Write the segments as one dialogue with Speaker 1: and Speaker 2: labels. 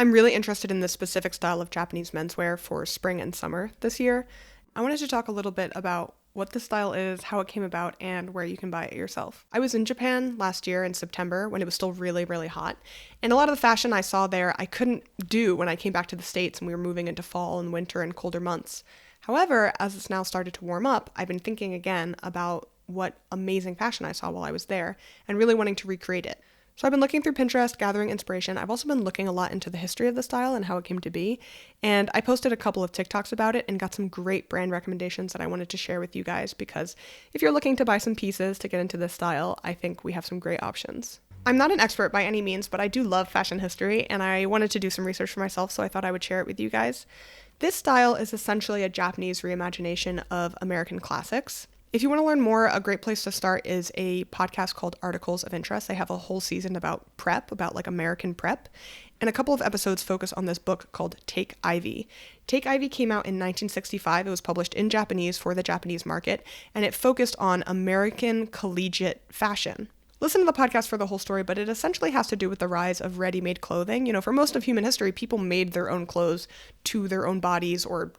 Speaker 1: I'm really interested in this specific style of Japanese menswear for spring and summer this year. I wanted to talk a little bit about what the style is, how it came about, and where you can buy it yourself. I was in Japan last year in September when it was still really, really hot, and a lot of the fashion I saw there I couldn't do when I came back to the States and we were moving into fall and winter and colder months. However, as it's now started to warm up, I've been thinking again about what amazing fashion I saw while I was there and really wanting to recreate it. So I've been looking through Pinterest, gathering inspiration. I've also been looking a lot into the history of the style and how it came to be. And I posted a couple of TikToks about it and got some great brand recommendations that I wanted to share with you guys because if you're looking to buy some pieces to get into this style, I think we have some great options. I'm not an expert by any means, but I do love fashion history and I wanted to do some research for myself, so I thought I would share it with you guys. This style is essentially a Japanese reimagination of American classics. If you want to learn more, a great place to start is a podcast called Articles of Interest. They have a whole season about prep, about like American prep, and a couple of episodes focus on this book called Take Ivy. Take Ivy came out in 1965. It was published in Japanese for the Japanese market, and it focused on American collegiate fashion. Listen to the podcast for the whole story, but it essentially has to do with the rise of ready-made clothing. You know, for most of human history, people made their own clothes to their own bodies or,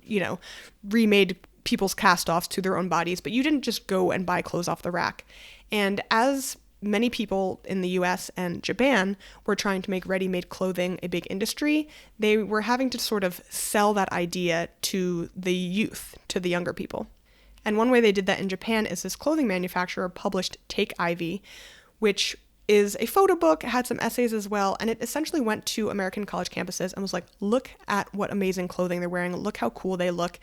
Speaker 1: remade people's cast-offs to their own bodies, but you didn't just go and buy clothes off the rack. And as many people in the US and Japan were trying to make ready-made clothing a big industry, they were having to sort of sell that idea to the youth, to the younger people. And one way they did that in Japan is this clothing manufacturer published Take Ivy, which is a photo book, had some essays as well, and it essentially went to American college campuses and was like, look at what amazing clothing they're wearing, look how cool they look.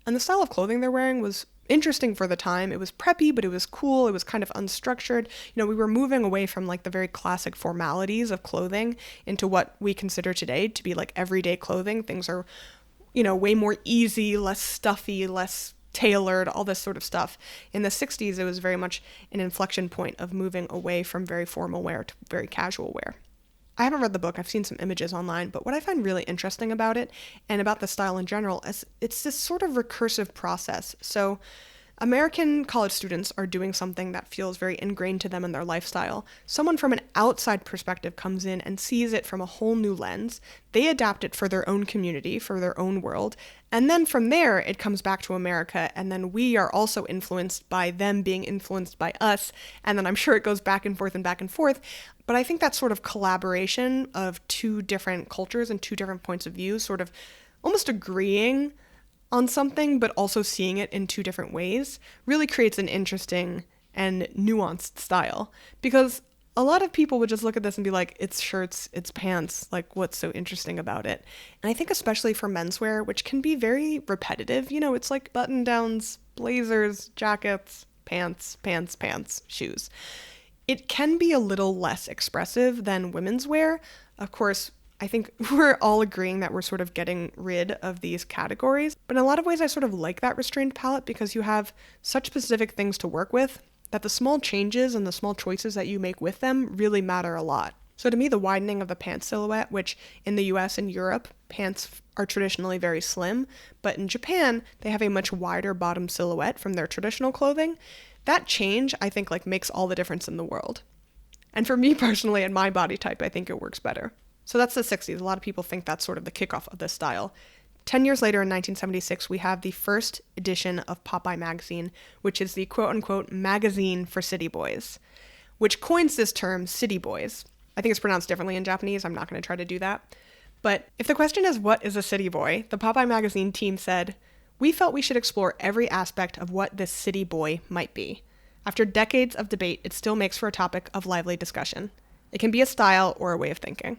Speaker 1: And the style of clothing they're wearing was interesting for the time. It was preppy, but it was cool. It was kind of unstructured. We were moving away from like the very classic formalities of clothing into what we consider today to be like everyday clothing. Things are, way more easy, less stuffy, less tailored, all this sort of stuff. In the 60s, it was very much an inflection point of moving away from very formal wear to very casual wear. I haven't read the book, I've seen some images online, but what I find really interesting about it and about the style in general is it's this sort of recursive process. So American college students are doing something that feels very ingrained to them in their lifestyle. Someone from an outside perspective comes in and sees it from a whole new lens. They adapt it for their own community, for their own world. And then from there, it comes back to America. And then we are also influenced by them being influenced by us. And then I'm sure it goes back and forth and back and forth. But I think that sort of collaboration of two different cultures and two different points of view, sort of almost agreeing on something, but also seeing it in two different ways, really creates an interesting and nuanced style. Because a lot of people would just look at this and be like, it's shirts, it's pants, like what's so interesting about it? And I think especially for menswear, which can be very repetitive, it's like button-downs, blazers, jackets, pants, shoes. It can be a little less expressive than women's wear. Of course, I think we're all agreeing that we're sort of getting rid of these categories. But in a lot of ways, I sort of like that restrained palette because you have such specific things to work with that the small changes and the small choices that you make with them really matter a lot. So to me, the widening of the pants silhouette, which in the US and Europe, pants are traditionally very slim, but in Japan, they have a much wider bottom silhouette from their traditional clothing. That change, I think, makes all the difference in the world. And for me personally, and my body type, I think it works better. So that's the 60s. A lot of people think that's sort of the kickoff of this style. 10 years later, in 1976, we have the first edition of Popeye Magazine, which is the quote-unquote magazine for city boys, which coins this term city boys. I think it's pronounced differently in Japanese. I'm not going to try to do that. But if the question is, what is a city boy? The Popeye Magazine team said, we felt we should explore every aspect of what this city boy might be. After decades of debate, it still makes for a topic of lively discussion. It can be a style or a way of thinking.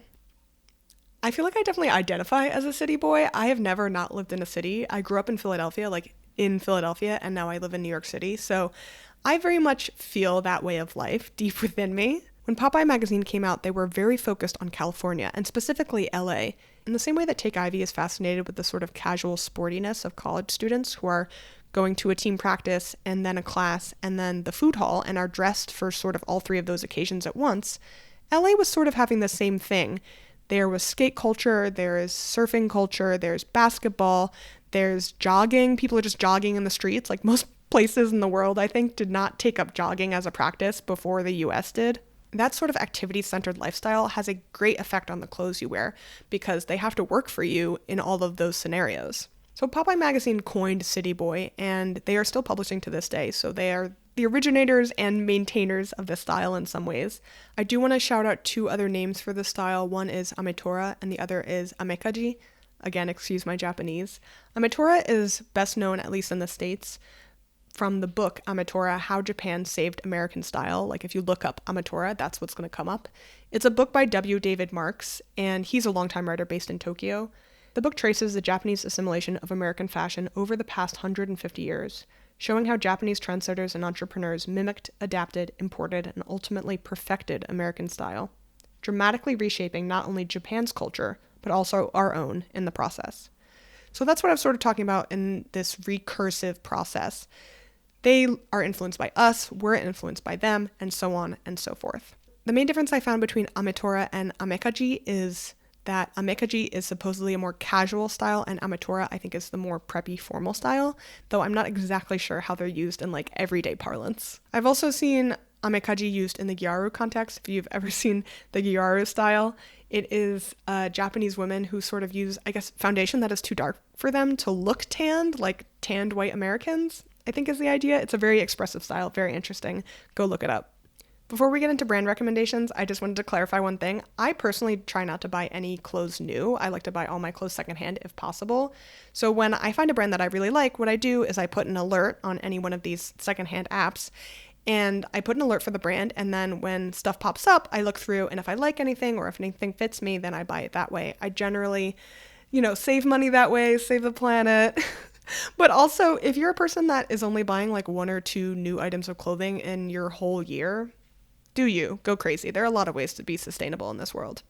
Speaker 1: I feel like I definitely identify as a city boy. I have never not lived in a city. I grew up in Philadelphia, and now I live in New York City. So I very much feel that way of life deep within me. When Popeye Magazine came out, they were very focused on California, and specifically LA, in the same way that Take Ivy is fascinated with the sort of casual sportiness of college students who are going to a team practice and then a class and then the food hall and are dressed for sort of all three of those occasions at once. LA was sort of having the same thing. There was skate culture, there is surfing culture, there's basketball, there's jogging. People are just jogging in the streets. Like most places in the world, I think, did not take up jogging as a practice before the US did. That sort of activity-centered lifestyle has a great effect on the clothes you wear because they have to work for you in all of those scenarios. So Popeye Magazine coined City Boy, and they are still publishing to this day, so they are the originators and maintainers of this style in some ways. I do want to shout out two other names for this style. One is Ametora, and the other is Amekaji. Again, excuse my Japanese. Ametora is best known, at least in the States, from the book Ametora, How Japan Saved American Style. Like if you look up Ametora, that's what's going to come up. It's a book by W. David Marks, and he's a longtime writer based in Tokyo. The book traces the Japanese assimilation of American fashion over the past 150 years, showing how Japanese trendsetters and entrepreneurs mimicked, adapted, imported, and ultimately perfected American style, dramatically reshaping not only Japan's culture, but also our own in the process. So that's what I'm sort of talking about in this recursive process. They are influenced by us, we're influenced by them, and so on and so forth. The main difference I found between Ametora and Amekaji is that Amekaji is supposedly a more casual style, and Ametora I think is the more preppy formal style, though I'm not exactly sure how they're used in like everyday parlance. I've also seen Amekaji used in the gyaru context. If you've ever seen the gyaru style, it is Japanese women who sort of use, I guess, foundation that is too dark for them to look tanned, like tanned white Americans, I think is the idea. It's a very expressive style, very interesting. Go look it up. Before we get into brand recommendations, I just wanted to clarify one thing. I personally try not to buy any clothes new. I like to buy all my clothes secondhand if possible. So when I find a brand that I really like, what I do is I put an alert on any one of these secondhand apps, and I put an alert for the brand, and then when stuff pops up, I look through, and if I like anything or if anything fits me, then I buy it that way. I generally, save money that way, save the planet. But also, if you're a person that is only buying like one or two new items of clothing in your whole year, do you go crazy. There are a lot of ways to be sustainable in this world.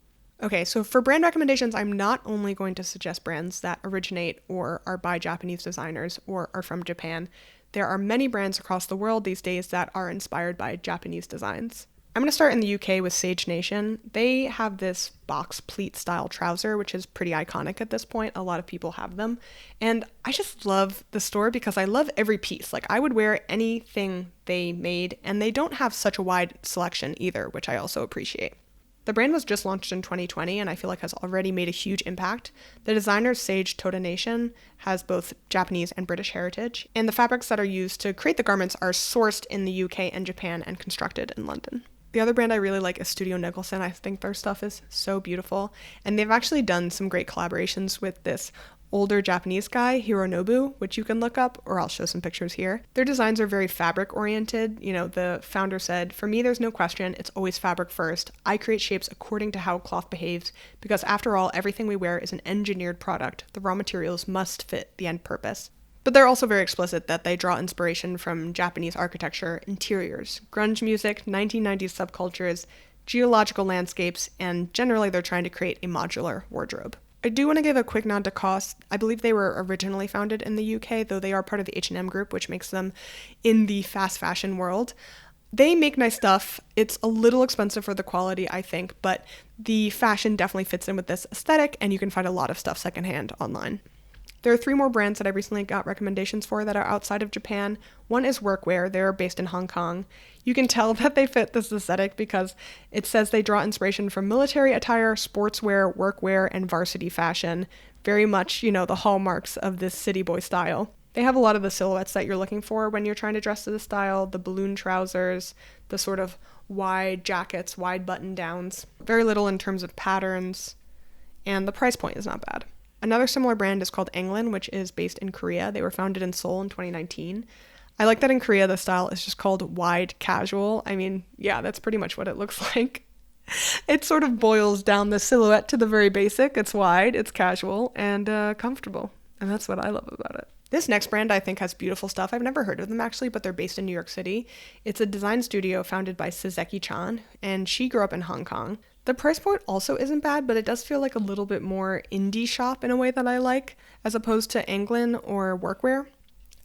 Speaker 1: Okay, so for brand recommendations, I'm not only going to suggest brands that originate or are by Japanese designers or are from Japan. There are many brands across the world these days that are inspired by Japanese designs. I'm going to start in the UK with Sage Nation. They have this box pleat style trouser, which is pretty iconic at this point. A lot of people have them. And I just love the store because I love every piece. Like I would wear anything they made, and they don't have such a wide selection either, which I also appreciate. The brand was just launched in 2020 and I feel like has already made a huge impact. The designer Sage Nation has both Japanese and British heritage, and the fabrics that are used to create the garments are sourced in the UK and Japan and constructed in London. The other brand I really like is Studio Nicholson. I think their stuff is so beautiful, and they've actually done some great collaborations with this older Japanese guy, Hironobu, which you can look up, or I'll show some pictures here. Their designs are very fabric oriented. The founder said, "For me, there's no question. It's always fabric first. I create shapes according to how cloth behaves, because after all, everything we wear is an engineered product. The raw materials must fit the end purpose." But they're also very explicit that they draw inspiration from Japanese architecture, interiors, grunge music, 1990s subcultures, geological landscapes, and generally they're trying to create a modular wardrobe. I do want to give a quick nod to cost. I believe they were originally founded in the UK, though they are part of the H&M group, which makes them in the fast fashion world. They make nice stuff. It's a little expensive for the quality, I think, but the fashion definitely fits in with this aesthetic, and you can find a lot of stuff secondhand online. There are 3 more brands that I recently got recommendations for that are outside of Japan. One is Workwear. They're based in Hong Kong. You can tell that they fit this aesthetic because it says they draw inspiration from military attire, sportswear, workwear, and varsity fashion. Very much, the hallmarks of this city boy style. They have a lot of the silhouettes that you're looking for when you're trying to dress to the style, the balloon trousers, the sort of wide jackets, wide button downs. Very little in terms of patterns, and the price point is not bad. Another similar brand is called England, which is based in Korea. They were founded in Seoul in 2019. I like that in Korea the style is just called wide casual. I mean, yeah, that's pretty much what it looks like. It sort of boils down the silhouette to the very basic. It's wide, it's casual, and comfortable. And that's what I love about it. This next brand I think has beautiful stuff. I've never heard of them actually, but they're based in New York City. It's a design studio founded by Suzeki-chan, and she grew up in Hong Kong. The price point also isn't bad, but it does feel like a little bit more indie shop in a way that I like, as opposed to England or Workwear.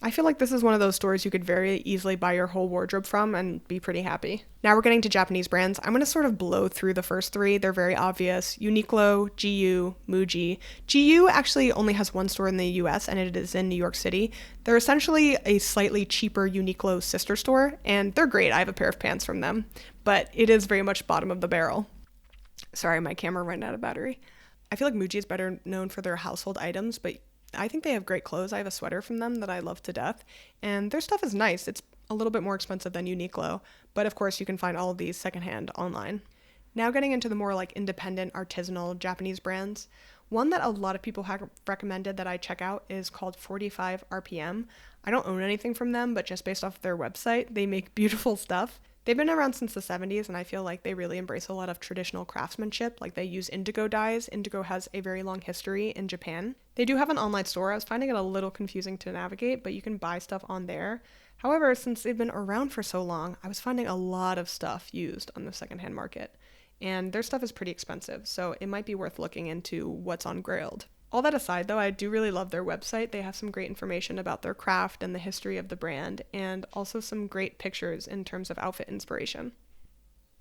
Speaker 1: I feel like this is one of those stores you could very easily buy your whole wardrobe from and be pretty happy. Now we're getting to Japanese brands. I'm going to sort of blow through the first three. They're very obvious. Uniqlo, GU, Muji. GU actually only has one store in the US and it is in New York City. They're essentially a slightly cheaper Uniqlo sister store and they're great. I have a pair of pants from them, but it is very much bottom of the barrel. Sorry, my camera ran out of battery. I feel like Muji is better known for their household items, but I think they have great clothes. I have a sweater from them that I love to death, and their stuff is nice. It's a little bit more expensive than Uniqlo, but of course you can find all of these secondhand online. Now getting into the more like independent, artisanal Japanese brands. One that a lot of people have recommended that I check out is called 45 RPM. I don't own anything from them, but just based off of their website, they make beautiful stuff. They've been around since the 70s, and I feel like they really embrace a lot of traditional craftsmanship. Like they use indigo dyes. Indigo has a very long history in Japan. They do have an online store. I was finding it a little confusing to navigate, but you can buy stuff on there. However, since they've been around for so long, I was finding a lot of stuff used on the secondhand market. And their stuff is pretty expensive, so it might be worth looking into what's on Grailed. All that aside, though, I do really love their website. They have some great information about their craft and the history of the brand, and also some great pictures in terms of outfit inspiration.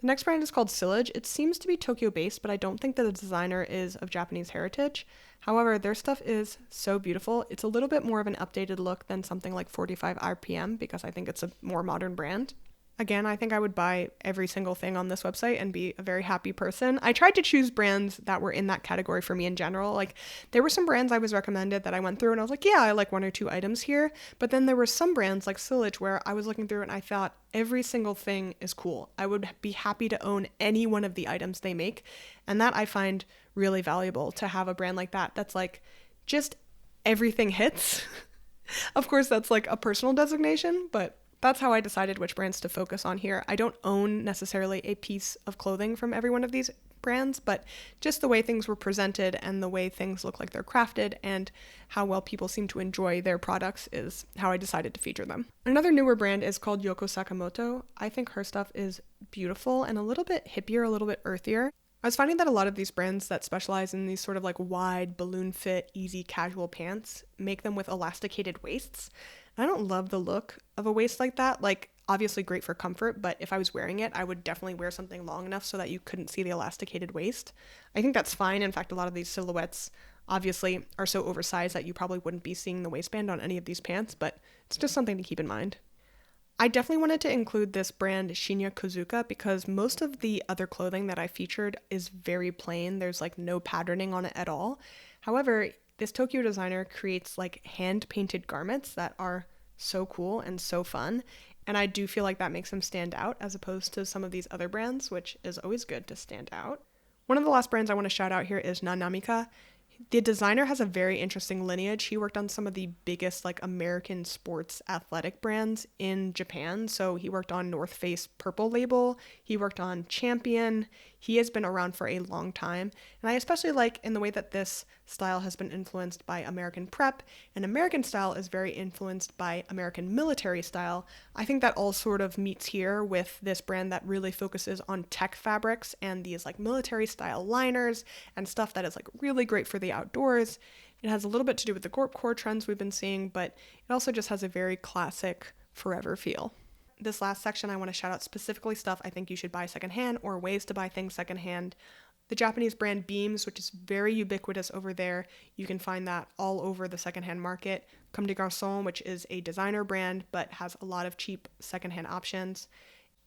Speaker 1: The next brand is called Sillage. It seems to be Tokyo-based, but I don't think that the designer is of Japanese heritage. However, their stuff is so beautiful. It's a little bit more of an updated look than something like 45 RPM, because I think it's a more modern brand. Again, I think I would buy every single thing on this website and be a very happy person. I tried to choose brands that were in that category for me in general. Like, there were some brands I was recommended that I went through and I was like, yeah, I like one or two items here. But then there were some brands like Sillage where I was looking through and I thought every single thing is cool. I would be happy to own any one of the items they make. And that I find really valuable, to have a brand like that that's like just everything hits. Of course, that's like a personal designation, but that's how I decided which brands to focus on here. I don't own necessarily a piece of clothing from every one of these brands, but just the way things were presented and the way things look like they're crafted and how well people seem to enjoy their products is how I decided to feature them. Another newer brand is called Yoko Sakamoto. I think her stuff is beautiful and a little bit hippier, a little bit earthier. I was finding that a lot of these brands that specialize in these sort of like wide, balloon fit, easy casual pants make them with elasticated waists. I don't love the look of a waist like that. Like, obviously great for comfort, but if I was wearing it, I would definitely wear something long enough so that you couldn't see the elasticated waist. I think that's fine. In fact, a lot of these silhouettes obviously are so oversized that you probably wouldn't be seeing the waistband on any of these pants, but it's just something to keep in mind. I definitely wanted to include this brand Shinya Kozuka because most of the other clothing that I featured is very plain. There's like no patterning on it at all. However, this Tokyo designer creates like hand-painted garments that are so cool and so fun, and I do feel like that makes them stand out as opposed to some of these other brands, which is always good to stand out. One of the last brands I want to shout out here is Nanamika. The designer has a very interesting lineage. He worked on some of the biggest like American sports athletic brands in Japan. So he worked on North Face Purple Label. He worked on Champion. He has been around for a long time. And I especially like in the way that this style has been influenced by American prep, and American style is very influenced by American military style. I think that all sort of meets here with this brand that really focuses on tech fabrics and these like military style liners and stuff that is like really great for the outdoors. It has a little bit to do with the Gorpcore trends we've been seeing, but it also just has a very classic forever feel. This last section, I want to shout out specifically stuff I think you should buy secondhand or ways to buy things secondhand. The Japanese brand Beams, which is very ubiquitous over there. You can find that all over the secondhand market. Comme des Garçons, which is a designer brand, but has a lot of cheap secondhand options.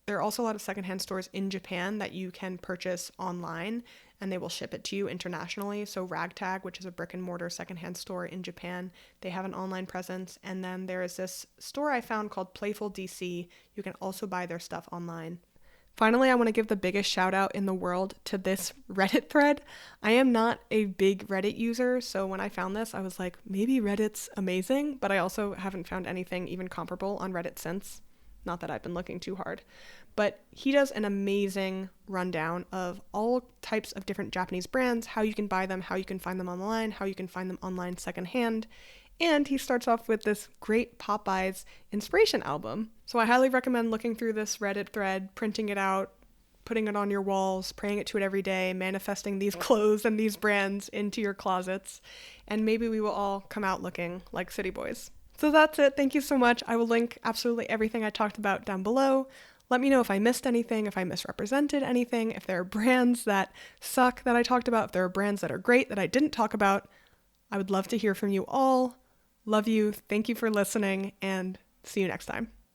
Speaker 1: There are also a lot of secondhand stores in Japan that you can purchase online, and they will ship it to you internationally. So Ragtag, which is a brick and mortar secondhand store in Japan, they have an online presence. And then there is this store I found called Playful DC. You can also buy their stuff online. Finally, I want to give the biggest shout out in the world to this Reddit thread. I am not a big Reddit user, so when I found this, I was like, maybe Reddit's amazing, but I also haven't found anything even comparable on Reddit since. Not that I've been looking too hard. But he does an amazing rundown of all types of different Japanese brands, how you can buy them, how you can find them online, how you can find them online secondhand. And he starts off with this great Popeye's inspiration album. So I highly recommend looking through this Reddit thread, printing it out, putting it on your walls, praying it to it every day, manifesting these clothes and these brands into your closets. And maybe we will all come out looking like city boys. So that's it. Thank you so much. I will link absolutely everything I talked about down below. Let me know if I missed anything, if I misrepresented anything, if there are brands that suck that I talked about, if there are brands that are great that I didn't talk about. I would love to hear from you all. Love you. Thank you for listening, and see you next time.